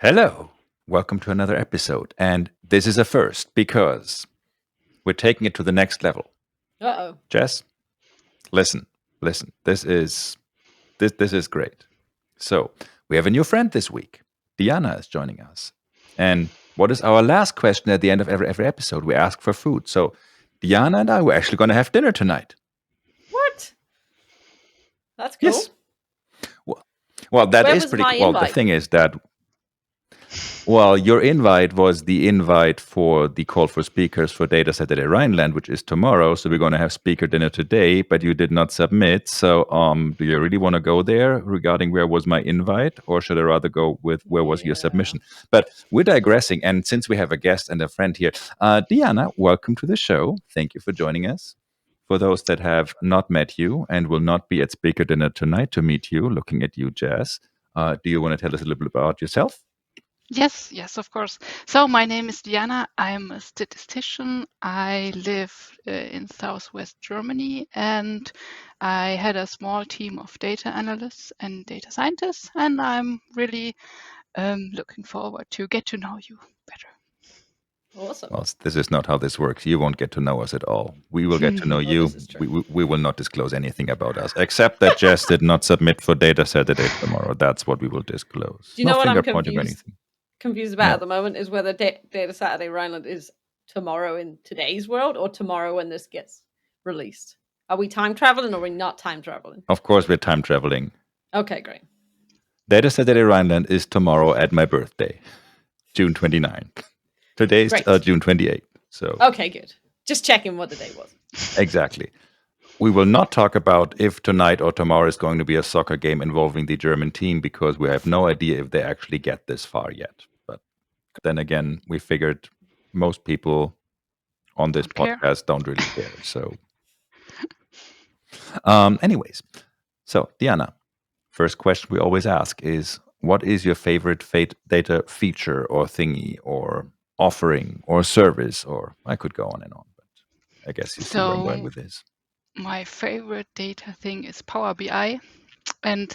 Hello, welcome to another episode. And this is a first because we're taking it to the next level. Uh-oh. Jess, listen. This is great. So we have a new friend this week. Diana is joining us. And what is our last question at the end of every episode? We ask for food. So Diana and I were actually going to have dinner tonight. What? That's cool. Yes. Well, that Where is was pretty my cool. Well, the invite? thing is that your invite was the invite for the call for speakers for Data Saturday Rhineland, which is tomorrow. So we're going to have speaker dinner today, but you did not submit. So do you really want to go there regarding where was my invite, or should I rather go with where was your submission? But we're digressing. And since we have a guest and a friend here, Diana, welcome to the show. Thank you for joining us. For those that have not met you and will not be at speaker dinner tonight to meet you, looking at you, Jess, do you want to tell us a little bit about yourself? Yes, of course. So my name is Diana. I'm a statistician. I live in Southwest Germany, and I had a small team of data analysts and data scientists, and I'm really looking forward to get to know you better. Awesome. Well, this is not how this works. You won't get to know us at all. We will get to know you. This is true. We will not disclose anything about us, except that Jess did not submit for Data Saturday tomorrow. That's what we will disclose. Do you know No what I'm finger pointing or anything. confused about No. at the moment is whether Data Saturday Rhineland is tomorrow in today's world or tomorrow when this gets released. Are we time traveling or are we not time traveling? Of course, we're time traveling. Okay, great. Data Saturday Rhineland is tomorrow at my birthday, June 29th. Today is Great. June 28th. So Okay, good. Just checking what the date was. exactly. We will not talk about if tonight or tomorrow is going to be a soccer game involving the German team because we have no idea if they actually get this far yet. But then again, we figured most people on this Don't care. podcast don't really care. So, anyways, so Diana, first question we always ask is, what is your favorite data feature or thingy or offering or service? Or I could go on and on, but I guess you see where I'm going with this. My favorite data thing is Power BI, and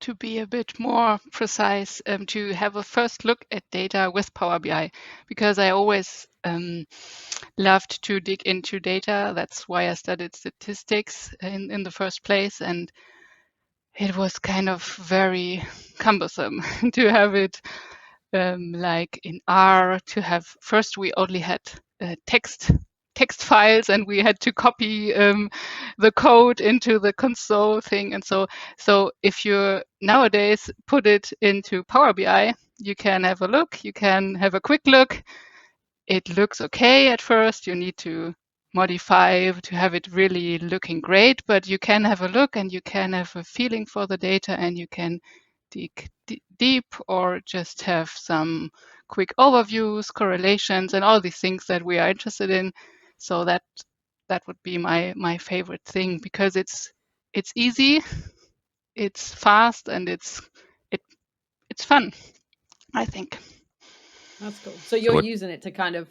to be a bit more precise, to have a first look at data with Power BI, because I always loved to dig into data. That's why I studied statistics in the first place, and it was kind of very cumbersome to have it like in R. To have first, we only had text files, and we had to copy the code into the console thing. And so if you nowadays put it into Power BI, you can have a look, you can have a quick look. It looks okay at first. You need to modify to have it really looking great, but you can have a look and you can have a feeling for the data, and you can dig deep or just have some quick overviews, correlations, and all these things that we are interested in. So that would be my favorite thing, because it's easy, it's fast, and it's fun, I think. That's cool. So you're using it to kind of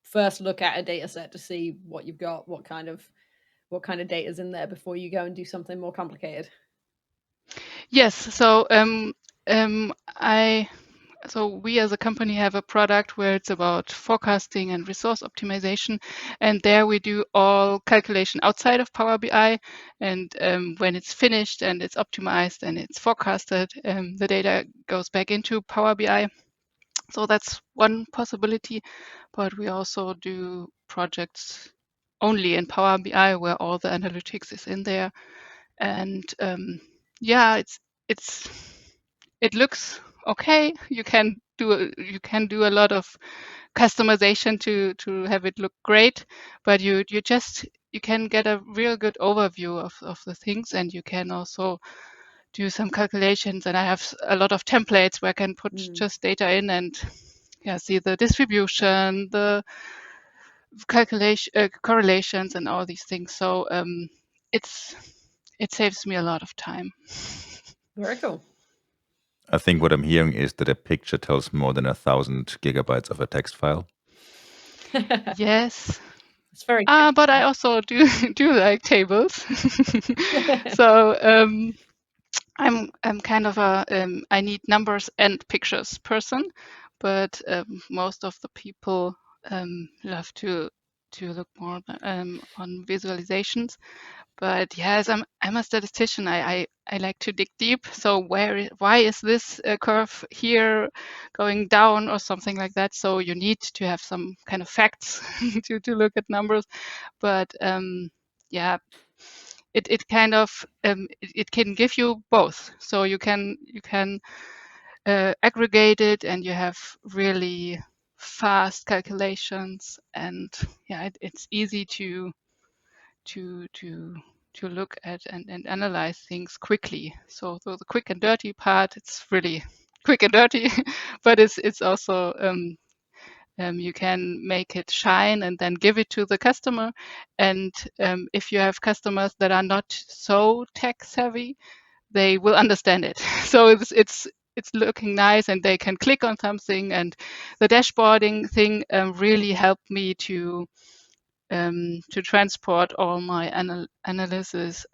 first look at a data set to see what you've got, what kind of data is in there before you go and do something more complicated. Yes. So we as a company have a product where it's about forecasting and resource optimization, and there we do all calculation outside of Power BI. And when it's finished and it's optimized and it's forecasted, the data goes back into Power BI. So that's one possibility, but we also do projects only in Power BI where all the analytics is in there. And it looks okay. You can do a lot of customization to have it look great, but you can get a real good overview of the things, and you can also do some calculations. And I have a lot of templates where I can put just data in and see the distribution, the calculation, correlations, and all these things. So it saves me a lot of time. Very cool. I think what I'm hearing is that a picture tells more than 1,000 gigabytes of a text file. Yes. It's very but I also do like tables. So I'm kind of a I need numbers and pictures person, but most of the people love to look more on visualizations. But yes, I'm a statistician. I like to dig deep. So why is this curve here going down or something like that? So you need to have some kind of facts to look at numbers. But yeah, it kind of it can give you both. So you can aggregate it, and you have really fast calculations, and yeah, it's easy to to to look at and analyze things quickly. So the quick and dirty part, it's really quick and dirty, but it's also you can make it shine and then give it to the customer. And if you have customers that are not so tech savvy, they will understand it. So it's looking nice, and they can click on something. And the dashboarding thing really helped me to transport all my analysis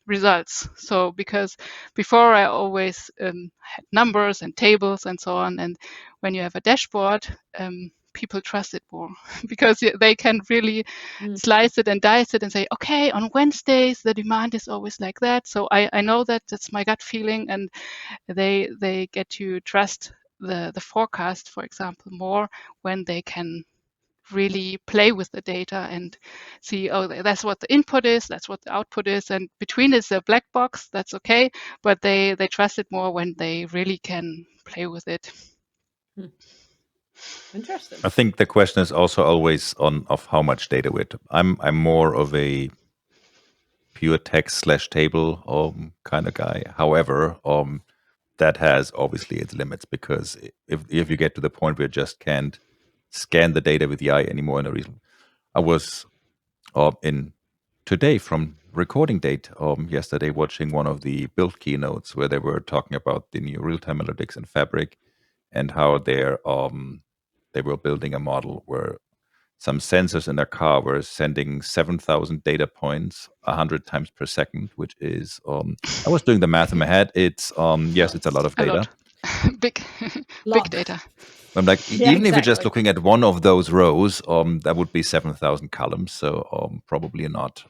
results. So because before I always had numbers and tables and so on, and when you have a dashboard, people trust it more because they can really slice it and dice it and say, okay, on Wednesdays the demand is always like that. So I know that that's my gut feeling, and they get to trust the forecast, for example, more when they can really play with the data and see, oh, that's what the input is, that's what the output is, and between is a black box. That's okay, but they trust it more when they really can play with it. Interesting. I think the question is also always on of how much data I'm more of a pure text / table kind of guy. However, that has obviously its limits, because if you get to the point where you just can't scan the data with the eye anymore, in a reason. I was in today from recording date yesterday watching one of the build keynotes where they were talking about the new real-time analytics in Fabric, and how they were building a model where some sensors in their car were sending 7,000 data points 100 times per second, which is I was doing the math in my head. It's yes, it's a lot of A data. lot. big Lot. data. I'm like, Yeah, even if you're just exactly. looking at one of those rows, that would be 7,000 columns. So probably not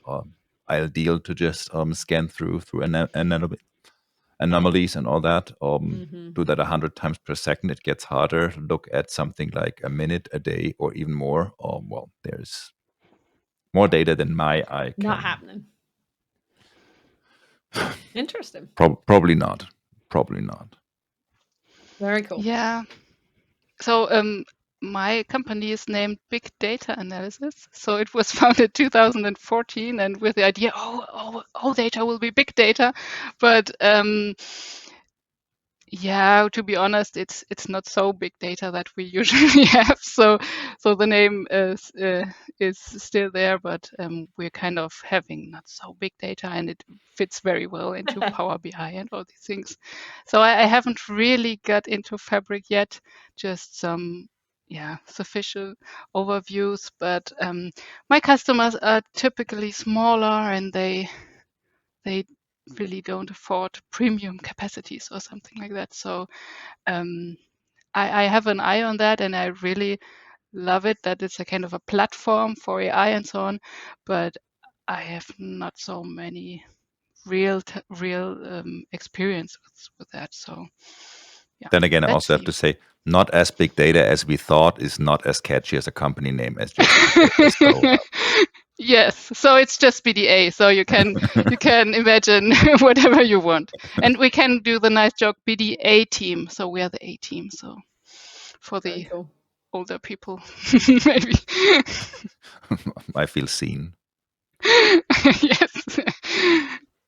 ideal to just scan through anomalies and all that. Do that 100 times per second. It gets harder. Look at something like a minute a day or even more. Well, there's more data than my eye can. Not happening. Interesting. Probably not. Probably not. Very cool. Yeah. So my company is named Big Data Analysis. So it was founded 2014, and with the idea, all data will be big data. But yeah, to be honest, it's not so big data that we usually have. So the name is still there, but we're kind of having not so big data, and it fits very well into Power BI and all these things. So I haven't really got into Fabric yet, just some sufficient overviews. But my customers are typically smaller, and they really don't afford premium capacities or something like that. So I have an eye on that, and I really love it that it's a kind of a platform for AI and so on. But I have not so many real experience with that. So yeah. Then again, I also have to say, not as big data as we thought is not as catchy as a company name as just big data. So, yes, so it's just BDA. So you can imagine whatever you want, and we can do the nice joke BDA team. So we are the A team. So for the older people, maybe. I feel seen. Yes.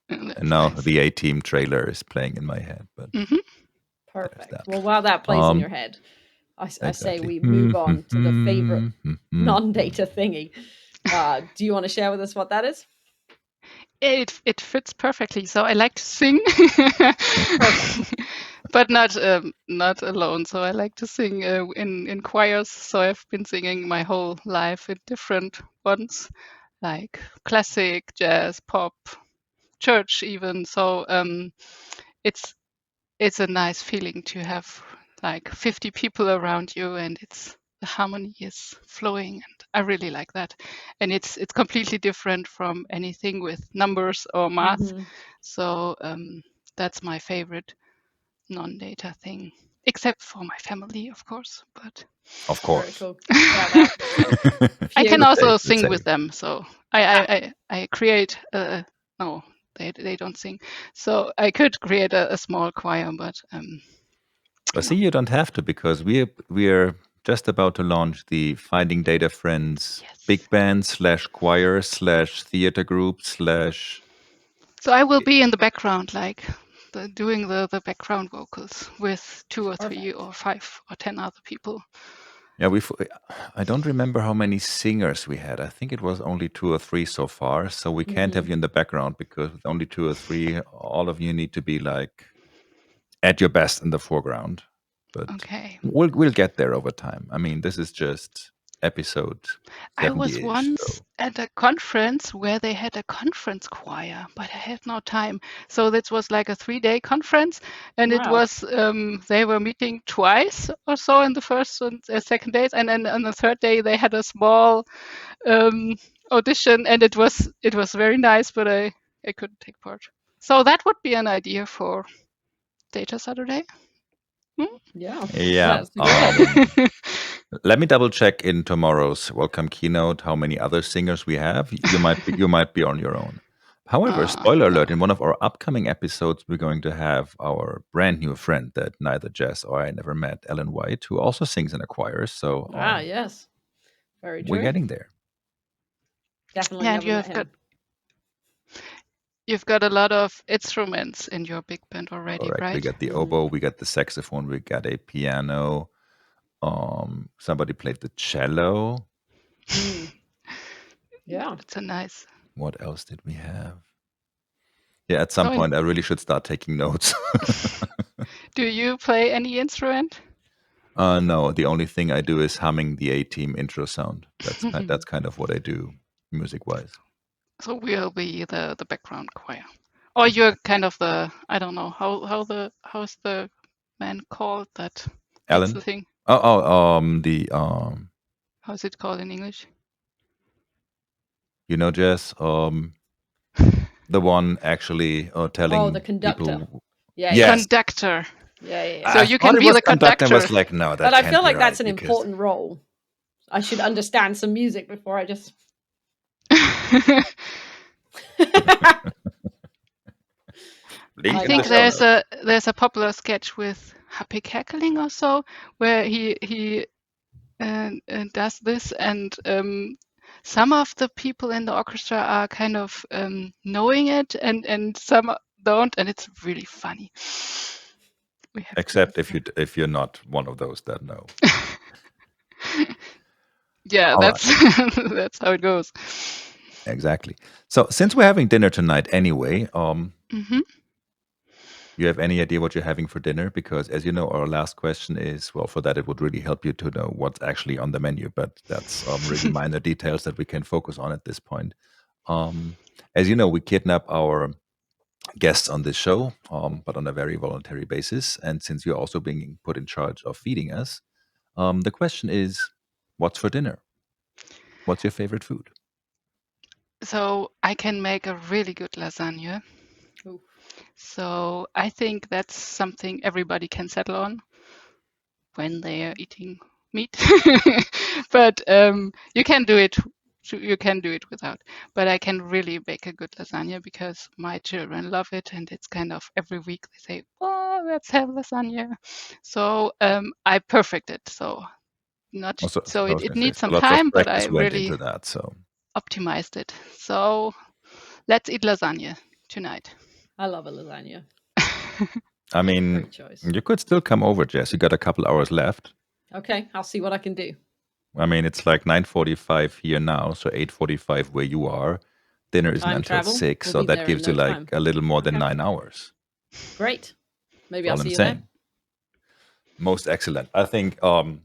And now nice. The A-Team trailer is playing in my head. But perfect. Well, while that plays in your head, I say we move on to the favorite non-data thingy. Do you want to share with us what that is? It fits perfectly. So I like to sing, but not alone. So I like to sing in choirs. So I've been singing my whole life in different ones, like classic, jazz, pop, church even. So it's a nice feeling to have like 50 people around you, and the harmony is flowing, and I really like that. And it's completely different from anything with numbers or math. So that's my favorite non-data thing, except for my family, of course. But Of Very course. cool. Yeah, that I can few. also Same. sing with them. So I create no, they don't sing. So I could create a small choir, but Well, see, you don't have to, because we're just about to launch the Finding Data Friends yes. big band / choir / theater group / So I will be in the background, like doing the background vocals with 2 or 3 Perfect. or 5 or 10 other people. Yeah, I don't remember how many singers we had. I think it was only 2 or 3 so far. So we can't have you in the background, because with only 2 or 3, all of you need to be like at your best in the foreground. But Okay. we'll get there over time. I mean, this is just episode I was 70-ish. once So at a conference where they had a conference choir, but I had no time. So this was like a 3-day conference, and it Wow. was they were meeting twice or so in the first and second days, and then on the third day they had a small audition, and it was very nice, but I couldn't take part. So that would be an idea for Data Saturday. Yeah. yeah, That's a good idea. let me double check in tomorrow's welcome keynote how many other singers we have. You might be on your own. However, spoiler alert, in one of our upcoming episodes, we're going to have our brand new friend that neither Jess or I never met, Ellen White, who also sings in a choir. So Yes. Very we're true. getting there. Definitely Yeah, never met him. You've got a lot of instruments in your big band already, Correct. right? We got the oboe, we got the saxophone, we got a piano. Somebody played the cello. Yeah. It's a nice. What else did we have? Yeah, at some point I really should start taking notes. Do you play any instrument? No, the only thing I do is humming the A-Team intro sound. That's kind of what I do music-wise. So we'll be the background choir, or you're kind of the, I don't know how's the man called that makes Alan? the thing. How's it called in English? You know, Jess, the one actually telling the conductor. people. Yeah. Yes. Conductor. Yeah. So I you thought can it be was the conductor. conductor. Was like, no, that But I can't feel be like right, that's an important role. I should understand some music before I just. I think there's a popular sketch with Happy Cackling or so, where he does this, and some of the people in the orchestra are kind of knowing it, and some don't, and it's really funny. Except if you're not one of those that know. Yeah, All that's right. that's how it goes. Exactly. So since we're having dinner tonight anyway, you have any idea what you're having for dinner? Because as you know, our last question is, well, for that it would really help you to know what's actually on the menu, but that's really minor details that we can focus on at this point. As you know, we kidnap our guests on this show, but on a very voluntary basis. And since you're also being put in charge of feeding us, the question is, what's for dinner? What's your favorite food? So I can make a really good lasagna. Ooh. So I think that's something everybody can settle on when they are eating meat. But you can do it. You can do it without. But I can really make a good lasagna because my children love it, and it's kind of every week they say, "Oh, let's have lasagna." So I perfect it. So not Also, so I was it going to say, needs so some lots of time, but I practice went really into that. So optimized it. So let's eat lasagna tonight. I love a lasagna. I mean, Great choice. you could still come over, Jess. You got a couple hours left. Okay, I'll see what I can do. I mean, it's like 9:45 here now, so 8:45 where you are. Dinner isn't Time until travel. 6, We'll so be that there in gives you no like time. a little more than Okay. 9 hours. Great. Maybe That's I'll all see I'm you saying. there. Most excellent. I think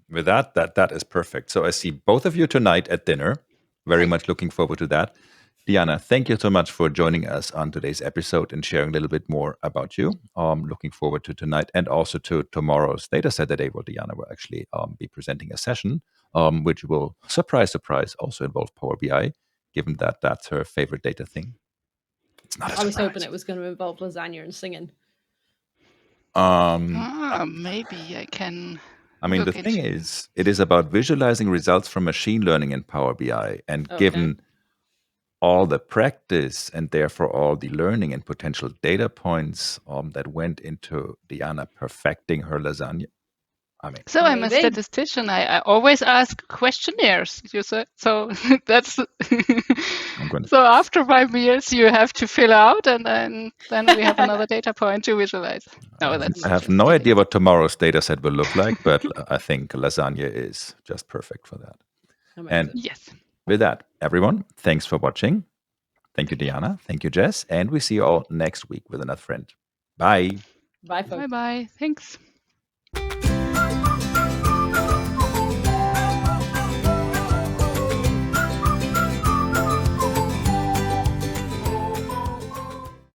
with that is perfect. So I see both of you tonight at dinner. Very Great. much looking forward to that. Diana, thank you so much for joining us on today's episode and sharing a little bit more about you. Looking forward to tonight and also to tomorrow's Data Saturday, where Diana will actually be presenting a session, which will, surprise, also involve Power BI, given that that's her favorite data thing. It's not a surprise. I was hoping it was going to involve lasagna and singing. Maybe I can. I mean, the thing is, it is about visualizing results from machine learning in Power BI, and given all the practice and therefore all the learning and potential data points that went into Diana perfecting her lasagna. So I'm a statistician. I always ask questionnaires. So that's so after 5 years you have to fill out, and then we have another data point to visualize. No, I have no idea what tomorrow's data set will look like, but I think lasagna is just perfect for that. Amazing. And yes, with that, everyone, thanks for watching. Thank you, Diana. Thank you, Jess. And we see you all next week with another friend. Bye. Bye, folks. Bye-bye. Thanks.